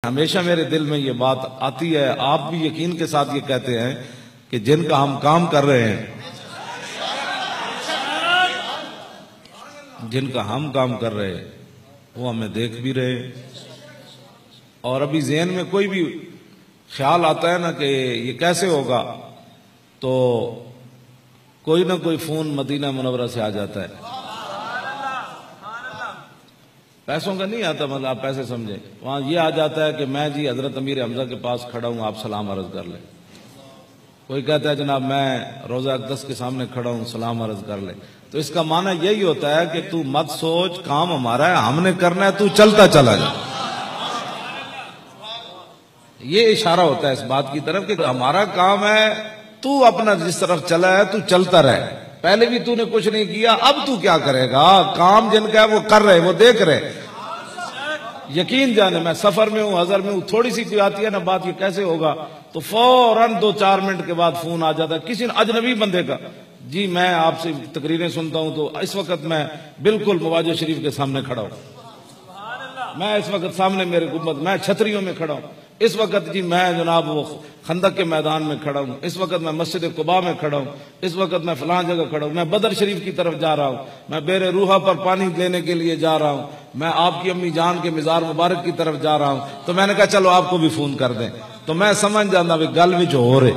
ہمیشہ میرے دل میں یہ بات آتی ہے، آپ بھی یقین کے ساتھ یہ کہتے ہیں کہ جن کا ہم کام کر رہے ہیں، جن کا ہم کام کر رہے ہیں وہ ہمیں دیکھ بھی رہے ہیں، اور ابھی ذہن میں کوئی بھی خیال آتا ہے نا کہ یہ کیسے ہوگا، تو کوئی نہ کوئی فون مدینہ منورہ سے آ جاتا ہے. پیسوں کا نہیں آتا، مطلب آپ پیسے سمجھیں، وہاں یہ آ جاتا ہے کہ میں جی حضرت امیر حمزہ کے پاس کھڑا ہوں، آپ سلام عرض کر لیں. کوئی کہتا ہے جناب میں روضہ اقدس کے سامنے کھڑا ہوں، سلام عرض کر لیں. تو اس کا معنی یہی ہوتا ہے کہ تو مت سوچ، کام ہمارا ہے، ہم نے کرنا ہے، تو چلتا چلا جا. یہ اشارہ ہوتا ہے اس بات کی طرف کہ ہمارا کام ہے، تو اپنا جس طرف چلا ہے تو چلتا رہے. پہلے بھی تو نے کچھ نہیں کیا، اب تو کیا کرے گا؟ کام جن کا ہے وہ کر رہے، وہ دیکھ رہے. یقین جانے میں سفر میں ہوں، حضر میں ہوں، تھوڑی سی کوئی آتی ہے نا بات، یہ کیسے ہوگا، تو فوراً 2-4 منٹ کے بعد فون آ جاتا ہے کسی اجنبی بندے کا. جی میں آپ سے تقریریں سنتا ہوں، تو اس وقت میں بالکل مواجہ شریف کے سامنے کھڑا ہوں، میں اس وقت سامنے میرے گنبد، میں چھتریوں میں کھڑا ہوں، اس وقت جی میں جناب وہ خندق کے میدان میں کھڑا ہوں، اس وقت میں مسجد قباء میں کھڑا ہوں، اس وقت میں فلاں جگہ کھڑا ہوں، میں بدر شریف کی طرف جا رہا ہوں، میں بیر روحا پر پانی لینے کے لیے جا رہا ہوں، میں آپ کی امی جان کے مزار مبارک کی طرف جا رہا ہوں. تو میں نے کہا چلو آپ کو بھی فون کر دیں، تو میں سمجھ جانا بھی گل وچ ہو رہے.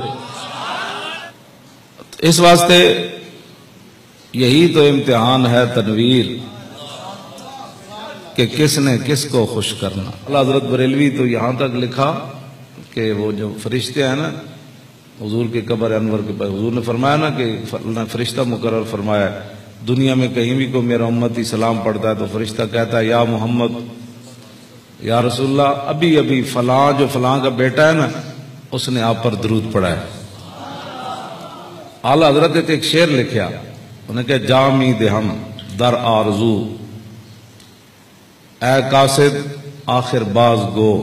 اس واسطے یہی تو امتحان ہے تنویر، کہ کس نے کس کو خوش کرنا. اللہ حضرت بریلوی تو یہاں تک لکھا کہ وہ جو فرشتے ہیں نا حضور کے قبر انور کے پاس، حضور نے فرمایا نا کہ فرشتہ مقرر فرمایا، دنیا میں کہیں بھی کوئی میرا امتی سلام پڑھتا ہے تو فرشتہ کہتا ہے یا محمد، یا رسول اللہ، ابھی ابھی فلاں جو فلاں کا بیٹا ہے نا اس نے آپ پر درود پڑھا ہے. اعلیٰ حضرت نے ایک شعر لکھا، انہوں نے کہا جامی دے ہم در آرزو، اے قاصد آخر باز گو،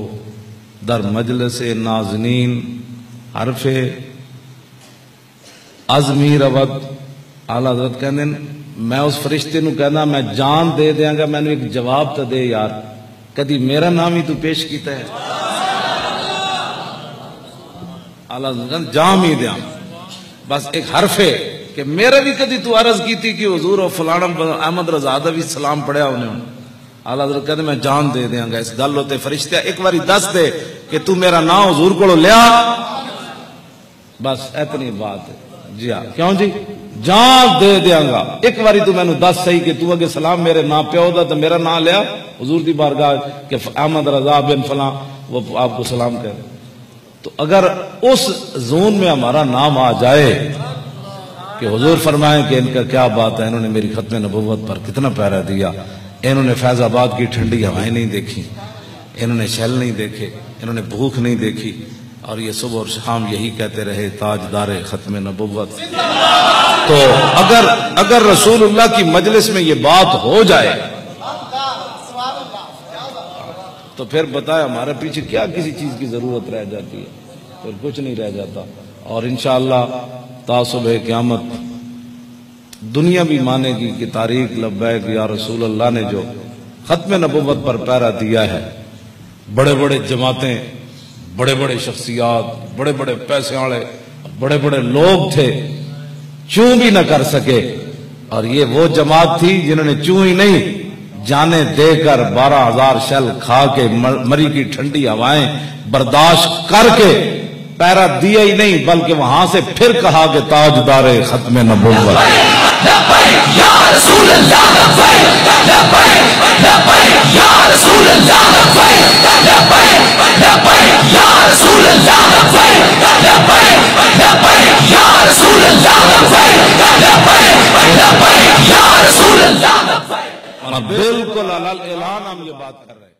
در مجلس نازنین حرف عزمی رود. اعلیٰ حضرت کہنے میں اس فرشتے نو کہنا میں جان دے دیاں گا، میں نے ایک جواب تو دے یار، کدی میرا نام ہی تو پیش کیتا ہے. اعلیٰ حضرت کہنے جام ہی دیاں، بس ایک حرف ہے کہ میرا بھی کدی تو عرض کی تھی کہ حضور اور فلانا احمد رضا دا بھی سلام پڑھیا انہوں. اعلیٰ حضرت کہتے میں جان دے دیاں گا. اس گل ہوتے فرشتہ ایک باری دس دے کہ تو میرا نام حضور کو لیا، بس اتنی بات ہے. جی ہاں کیوں جی، جان دے دیاں گا، ایک باری تو میں نے دس صحیح کہ تو اگے سلام میرے نام پیو دا تو میرا نام لیا حضور دی بارگاہ کہ احمد رضا بن فلاں وہ آپ کو سلام کہے. تو اگر اس زون میں ہمارا نام آ جائے کہ حضور فرمائیں کہ ان کا کیا بات ہے، انہوں نے میری ختم نبوت پر کتنا پیرا دیا، انہوں نے فیض آباد کی ٹھنڈی ہوائیں نہیں دیکھی، انہوں نے شیل نہیں دیکھے، انہوں نے بھوک نہیں دیکھی، اور یہ صبح اور شام یہی کہتے رہے تاجدار ختم نبوت. تو اگر رسول اللہ کی مجلس میں یہ بات ہو جائے تو پھر بتائے ہمارے پیچھے کیا کسی چیز کی ضرورت رہ جاتی ہے، پھر کچھ نہیں رہ جاتا. اور انشاءاللہ تا صبح قیامت دنیا بھی مانے گی کہ تاریخ لبیک یا رسول اللہ نے جو ختم نبوت پر پیرا دیا ہے. بڑے بڑے جماعتیں، بڑے بڑے شخصیات، بڑے بڑے پیسے والے، بڑے بڑے لوگ تھے، چوں بھی نہ کر سکے. اور یہ وہ جماعت تھی جنہوں نے چوں ہی نہیں، جانے دے کر 12,000 شل کھا کے مری کی ٹھنڈی ہوائیں برداشت کر کے پیرا دیا ہی نہیں، بلکہ وہاں سے پھر کہا کہ تاجدار ختم نبوت. لبیک یا رسول اللہ، لبیک لبیک لبیک یا رسول اللہ، لبیک لبیک لبیک یا رسول اللہ، لبیک لبیک لبیک یا رسول اللہ، لبیک لبیک لبیک یا رسول اللہ. بالکل اعلان ہم یہ بات کر رہے ہیں.